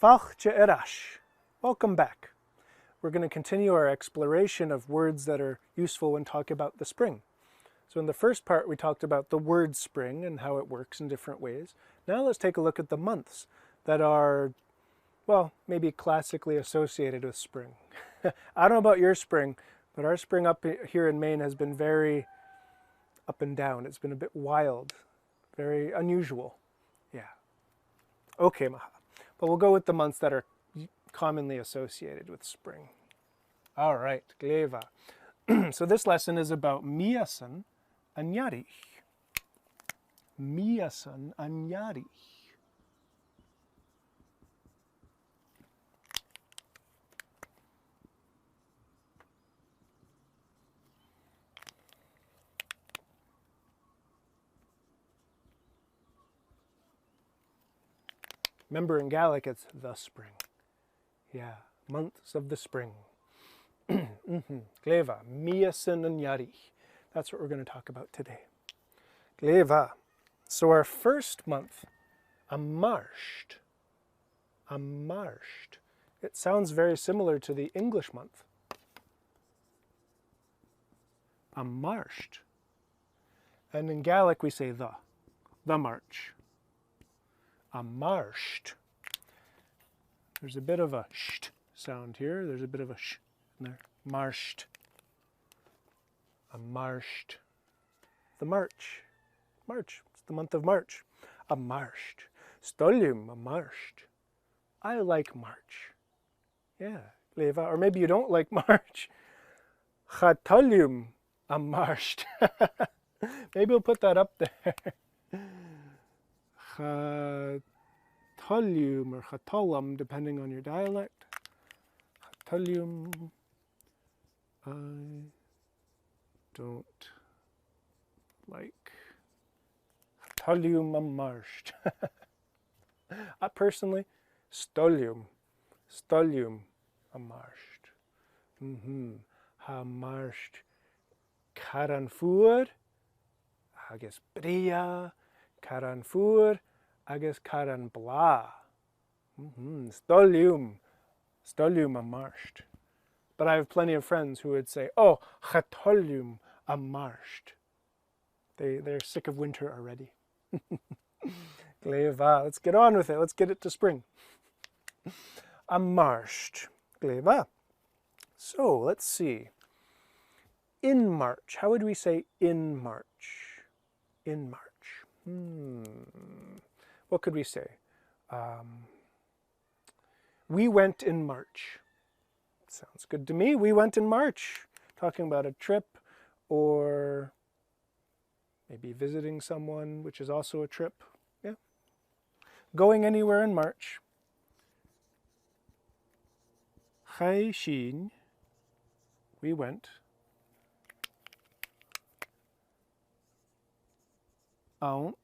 Fáilte Irash. Welcome back. We're going to continue our exploration of words that are useful when talking about the spring. So in the first part we talked about the word spring and how it works in different ways. Now let's take a look at the months that are, well, maybe classically associated with spring. I don't know about your spring, but our spring up here in Maine has been very up and down. It's been a bit wild, very unusual. Yeah. Okay, Maha. But we'll go with the months that are commonly associated with spring. All right, Gleva. So this lesson is about Miasan and Yarich. Miasan and Yarich. Remember in Gaelic it's the spring. Yeah, months of the spring. Gleva, Miasan and Yarich. That's what we're going to talk about today. Gleva. So our first month, Amarsht. Amarsht. It sounds very similar to the English month. Amarsht. And in Gaelic we say the March. Amarsht. There's a bit of a sht sound here. There's a bit of a sh in there. Marsht. Amarsht. The March. March. It's the month of March. Amarsht. Stolium Amarsht. I like March. Yeah. Leva. Or maybe you don't like March. Chatolium Amarsht. Maybe we'll put that up there. Chatolium or Chatolam, depending on your dialect. Chatolium. I don't like Chatolium Amarsht. Personally, Stolium. Stolium Amarsht. Hamarsht Karanfur. Agus Bria. Karanfur. Agus Karanbla. Stolium. Stolium Amarsht. But I have plenty of friends who would say, oh, Chatolium Amarsht. They're sick of winter already. Gleva. Let's get on with it. Let's get it to spring. Amarsht. Gleva. So, let's see. In March. How would we say in March? In March. What could we say? We went in March. Sounds good to me. We went in March. Talking about a trip or maybe visiting someone, which is also a trip. Yeah. Going anywhere in March. Chai Shin. We went. Ounce.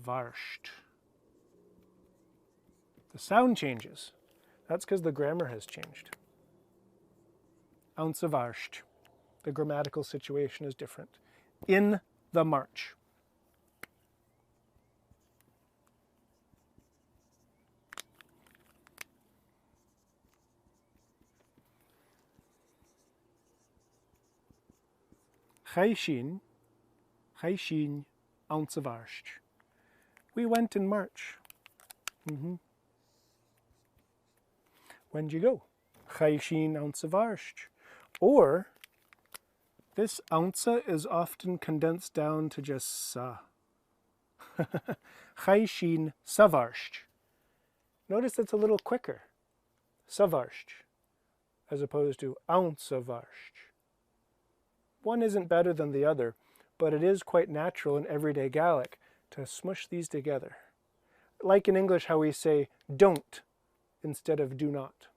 Varsht. The sound changes. That's because the grammar has changed. Ounce of arsht. The grammatical situation is different. In the March. Chaishin. Chaishin. Ounce of arsht. We went in March. When'd you go? Chaishin ounce of arsht. Or, this ounce is often condensed down to just sa. Chaishin savarsht. Notice it's a little quicker. Savarsht. As opposed to ounce of arsht. One isn't better than the other, but it is quite natural in everyday Gaelic to smush these together. Like in English how we say don't instead of do not.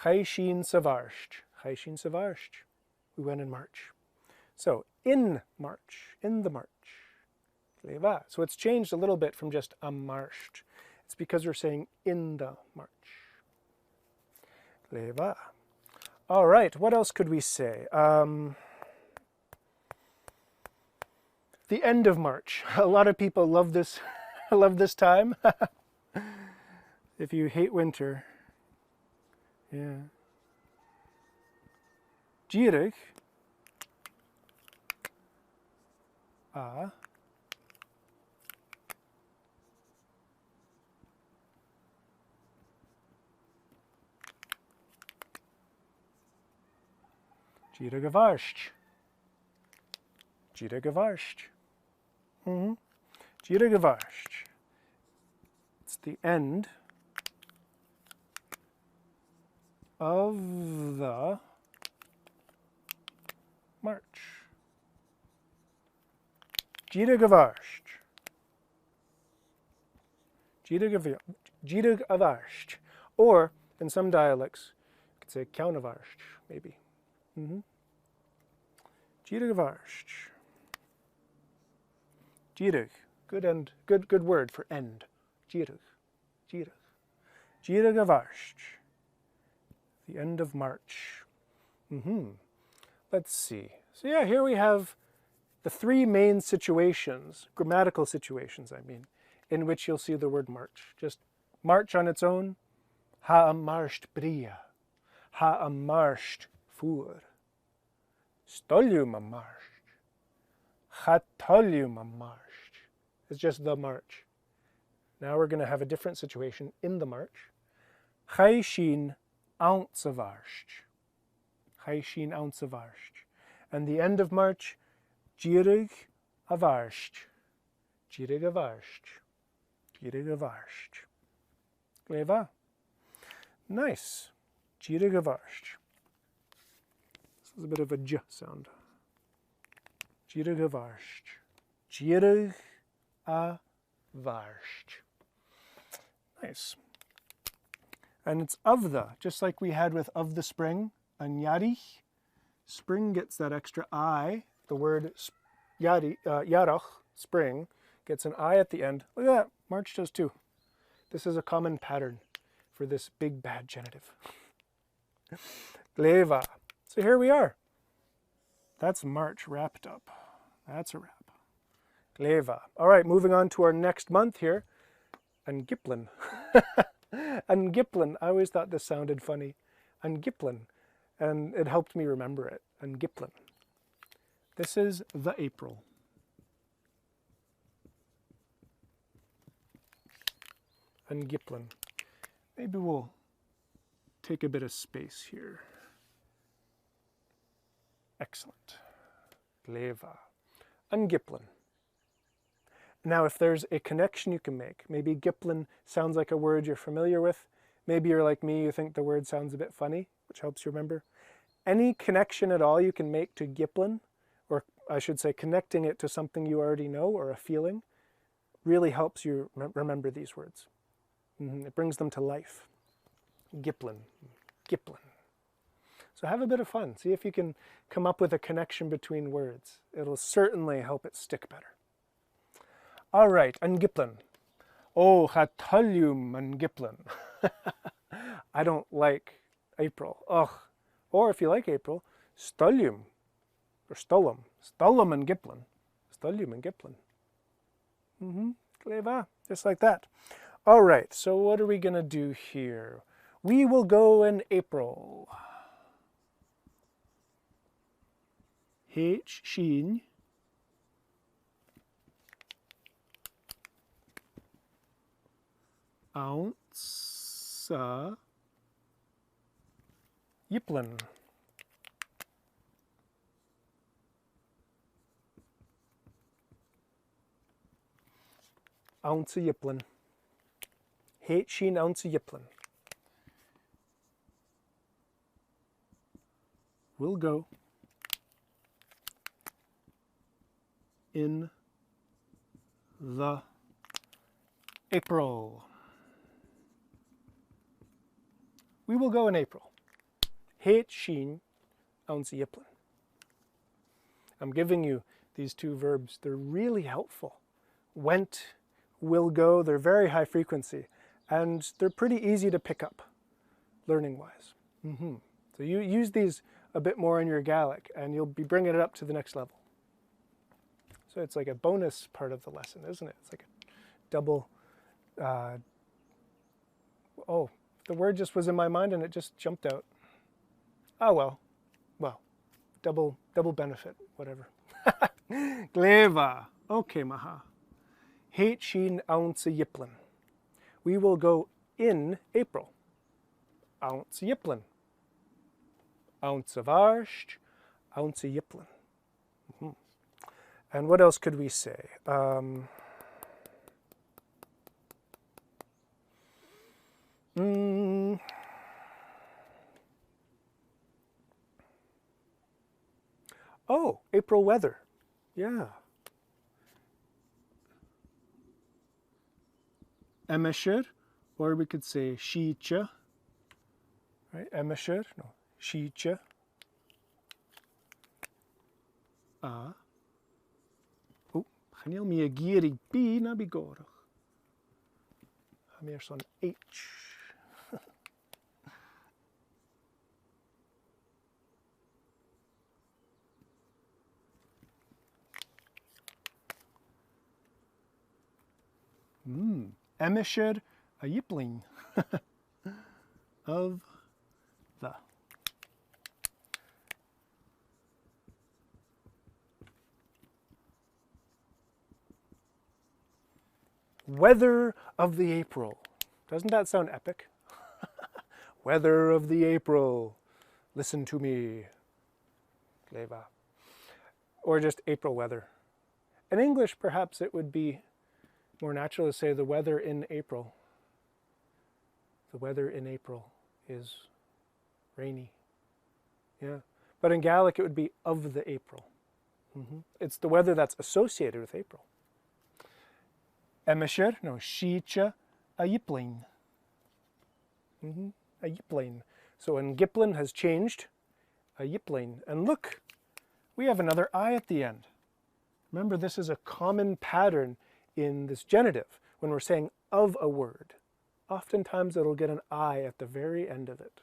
Chaishin savarsht. Chaishin savarsht. We went in March. So, in March. In the March. Leva. So it's changed a little bit from just amarsht. It's because we're saying in the March. Leva. All right, what else could we say? the end of March. A lot of people love this, love this time. If you hate winter, yeah. Gaelic, Gira gevarscht. Gira gevarscht. Gira gevarscht. It's the end of the March. Gira gevarscht. Gira gevarscht. Or, in some dialects, you could say kaunevarscht, maybe. Gira gevarscht. Gira, good word for end. Gira, gira. Gira gevarscht. The end of March. Let's see. So yeah, here we have the three main situations, grammatical situations, I mean, in which you'll see the word march. Just march on its own. Ha marscht bria. Ha marscht fuhr. Stolium marscht. Chatolium marscht. It's just the march. Now we're going to have a different situation in the march. Chaishin ouncevarscht. Chaishin ouncevarscht. And the end of March, Gierig avarscht. Gierig avarscht. Gierig avarscht. Gleva. Nice. Gierig avarscht. This is a bit of a j sound. Gierig avarscht. Gierig avarscht. Nice. And it's of the, just like we had with of the spring, anjarich. Spring gets that extra I. The word yarach, spring, gets an I at the end. Look at that, March does too. This is a common pattern for this big bad genitive. Gleva. So here we are. That's March wrapped up. That's a wrap. Gleva. All right, moving on to our next month here. Angiplin. Angiplin. I always thought this sounded funny. Angiplin. And it helped me remember it. Angiplin. This is the April. Angiplin. Maybe we'll take a bit of space here. Excellent. Gleva. Angiplin. Now, if there's a connection you can make, maybe Giplin sounds like a word you're familiar with. Maybe you're like me, you think the word sounds a bit funny, which helps you remember. Any connection at all you can make to Giplin, or I should say connecting it to something you already know or a feeling, really helps you remember these words. It brings them to life. Giplin. Giplin. So have a bit of fun. See if you can come up with a connection between words. It'll certainly help it stick better. All right, Angiplin. Oh, Chatolium Angiplin. I don't like April. Ugh. Or if you like April, Stolium. Or Stolum. Stolum Angiplin. Stolium Angiplin. Gleva. Just like that. All right, so what are we going to do here? We will go in April. H, Sheen. Ounce. Yiplin. Ounce Yiplin. Hate Sheen ounce Yiplin. We'll go in the April. We will go in April. Hate Sheen ounce Yiplin. I'm giving you these two verbs. They're really helpful. Went, will go, they're very high frequency. And they're pretty easy to pick up, learning-wise. So you use these a bit more in your Gaelic, and you'll be bringing it up to the next level. So it's like a bonus part of the lesson, isn't it? It's like a double, oh, the word just was in my mind and it just jumped out. Oh well, double benefit, whatever. Gleva. Okay, maha. Heit shin ounce yiplin. We will go in April. Ounce yiplin. Ounce of arsht, ounce of yiplin. And what else could we say? Oh, April weather. Yeah. Emesher, or we could say shicha. Right? Emesher, no, shicha. Oh, chanil mi agiri bi na bigorach. Hamir son H. Emesher a yipling of the. Weather of the April. Doesn't that sound epic? Weather of the April. Listen to me. Gleva. Or just April weather. In English, perhaps it would be more natural to say the weather in April. The weather in April is rainy. Yeah. But in Gaelic, it would be of the April. It's the weather that's associated with April. Emesher, no, shicha, a yipling. A yipling. So in Giplin has changed, a yipling. And look, we have another I at the end. Remember, this is a common pattern in this genitive when we're saying of a word. Oftentimes it'll get an I at the very end of it.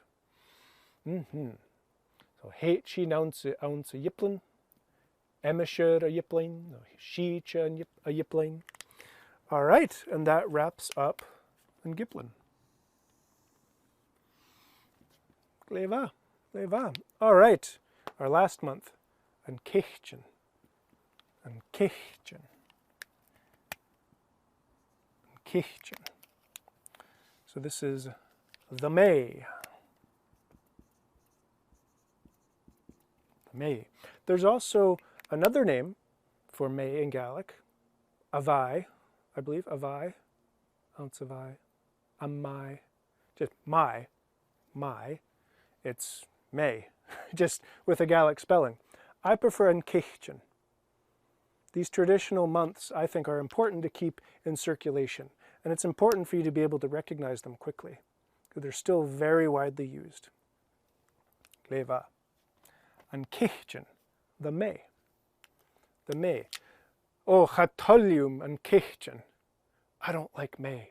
So heit she ounce a yipling, emesher a yipling, shicha a yipling. All right, and that wraps up in Giplin. Gleva, gleva. All right, our last month, and Kechtchen, and Kechtchen, and Kechtchen. So this is the May. The May. There's also another name for May in Gaelic, Avai. I believe, avai, ounce of I, amai, just my, it's May, just with a Gaelic spelling. I prefer an Kechtchen. These traditional months, I think, are important to keep in circulation, and it's important for you to be able to recognize them quickly, because they're still very widely used. Gleva. An Kechtchen, the May. The May. Oh, chatolium and Kechtchen. I don't like May.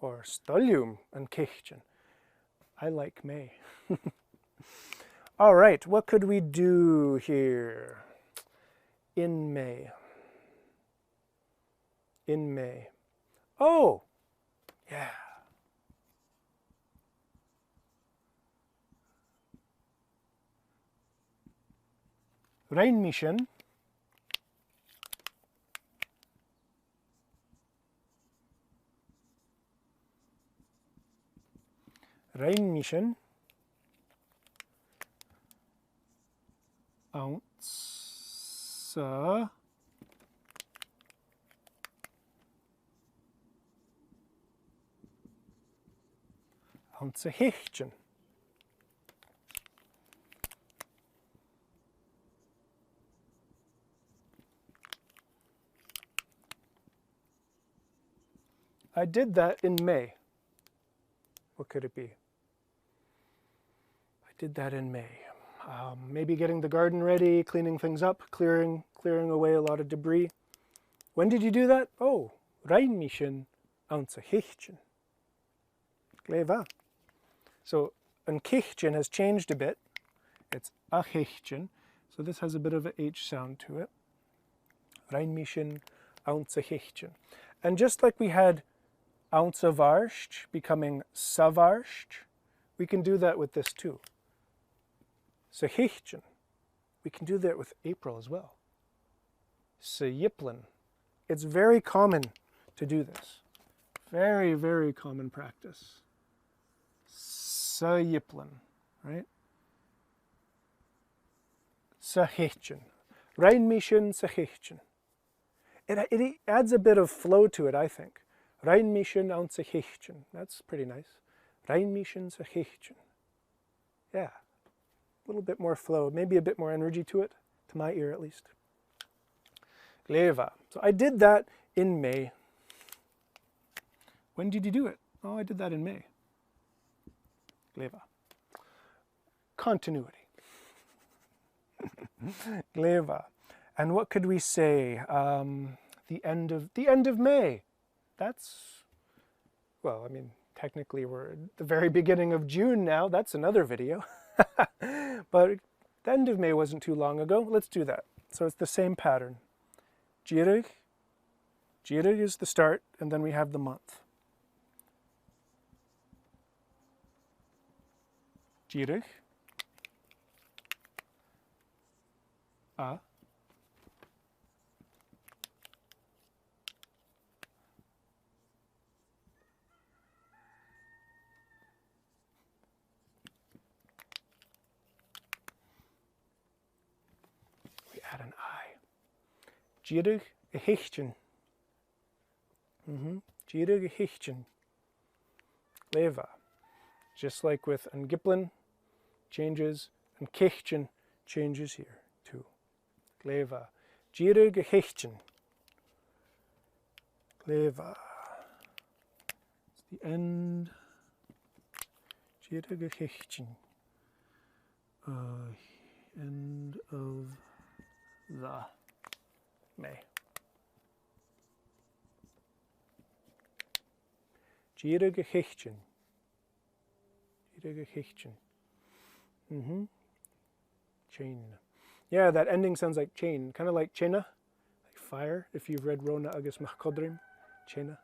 Or stolium and Kechtchen. I like May. All right, what could we do here? In May. In May. Oh, yeah. Reinmischen. Reinmischen, ounce, ounce Hechtchen. I did that in May. What could it be? I did that in May. Maybe getting the garden ready, cleaning things up, clearing away a lot of debris. When did you do that? Oh, reinmischen ounce Hechtchen. Gleva. So, an Kechtchen has changed a bit. It's a Hechtchen. So this has a bit of a H sound to it. Reinmischen, ounce a hichtchen. And just like we had ounce of arsht becoming savarsht, we can do that with this too. Sahichtchen. We can do that with April as well. Sayiplin. It's very common to do this. Very, very common practice. Sayiplin, right? Sahichtchen. Reinmischen, sahichtchen. It adds a bit of flow to it, I think. Reinmischen und sahichtchen. That's pretty nice. Reinmischen, sahichtchen. Yeah. A little bit more flow, maybe a bit more energy to it, to my ear at least. Gleva. So I did that in May. When did you do it? Oh, I did that in May. Gleva. Continuity. Gleva. And what could we say? The end of May. That's, well, I mean, technically we're at the very beginning of June now. That's another video. But the end of May wasn't too long ago. Let's do that. So it's the same pattern. Jirig. Jirig is the start, and then we have the month. Jirig. We add an I. Jirig a hichtchen. Jirig a hichtchen. Leva. Just like with Angiplin, changes, and Kichtchen changes here too. Gleva. Jirig a hichtchen. Gleva. It's the end. Jirig a hichtchen. End of the May. Jirig a hichtchen. Jirig a hichtchen. Chain. Yeah, that ending sounds like chain, kind of like chena, like fire, if you've read Rona agus Machkodrim, chena.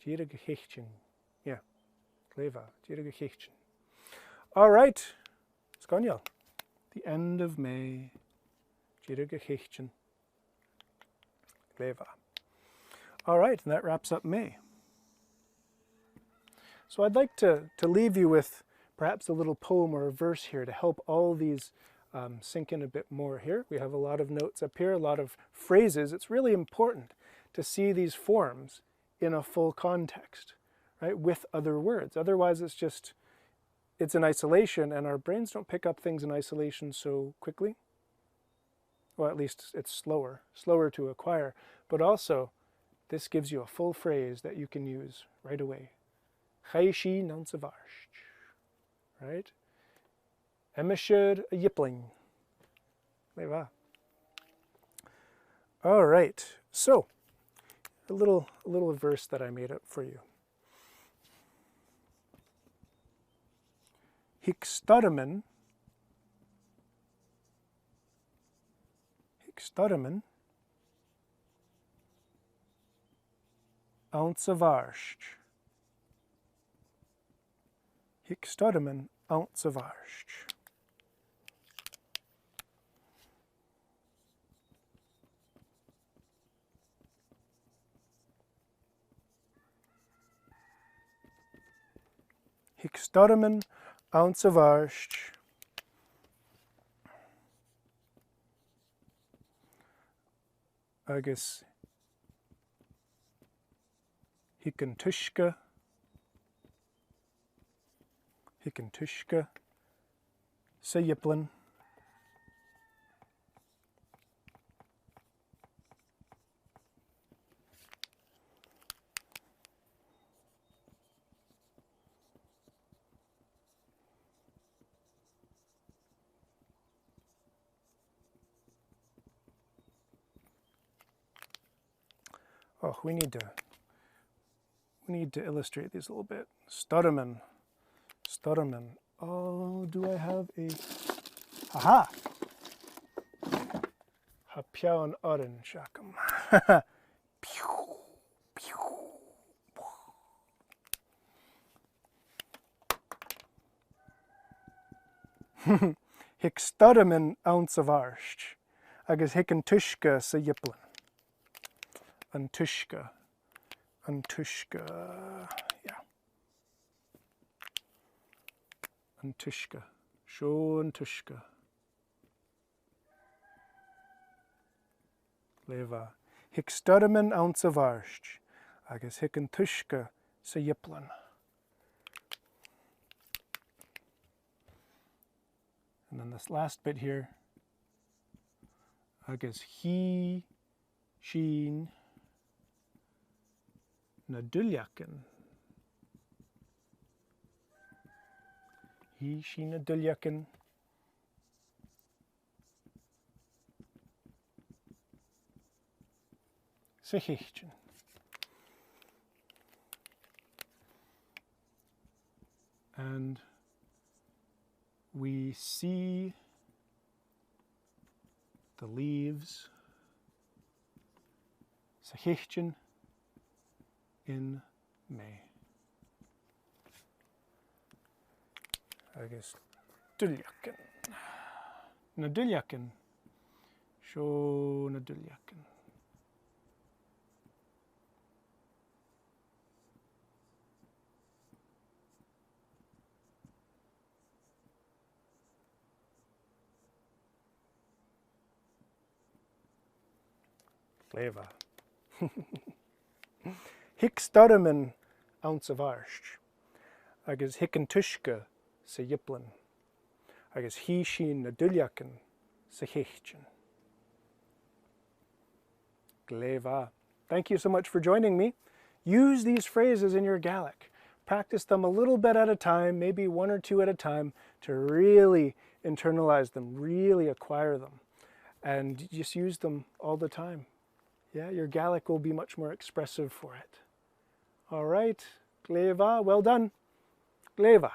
Jirig a hichtchen. Yeah, gleva, jirig a hichtchen. All right, Skonyal. The end of May, jirig a hichtchen. Gleva. All right, and that wraps up May. So I'd like to leave you with perhaps a little poem or a verse here to help all these sink in a bit more here. We have a lot of notes up here, a lot of phrases. It's really important to see these forms in a full context, right, with other words. Otherwise, it's in isolation, and our brains don't pick up things in isolation so quickly. Well, at least it's slower to acquire. But also, this gives you a full phrase that you can use right away. Chaishi nansavarsh, right? Emishur a yipling. Leva. All right, so a little verse that I made up for you. Hikstadamen ouncevarsh. Hikstadamen ouncevarsh. Hikstadamen ouncevarsh. Agus hikantushka. Hikantushka. Sayiplin. Oh, we need to illustrate these a little bit. Stutterman. Oh, do I have a... Aha! Piaun Orin Shakam. Hic studam an ounce of arsht, agus hic an tushka sa yiplin. An tushka, yeah. An tushka, sho an tushka. Leva. Hic studam an ounce of arsht, agus hic an tushka sa yiplin. And then this last bit here, agus he, sheen, na duljaken. He, sheen, na duljaken. Sechichtchen. And we see the leaves, Sechichtchen, in May. Agus duljaken. Na duljaken. Sho na duljaken. Leva. Hic studam an ounce of arsht, agus hic an tushka sa yiplin, agus he, sheen, na duljaken sa chichtchen. Gleva. Thank you so much for joining me. Use these phrases in your Gaelic. Practice them a little bit at a time, maybe one or two at a time, to really internalize them, really acquire them, and just use them all the time. Yeah, your Gaelic will be much more expressive for it. All right, Gleva, well done. Gleva.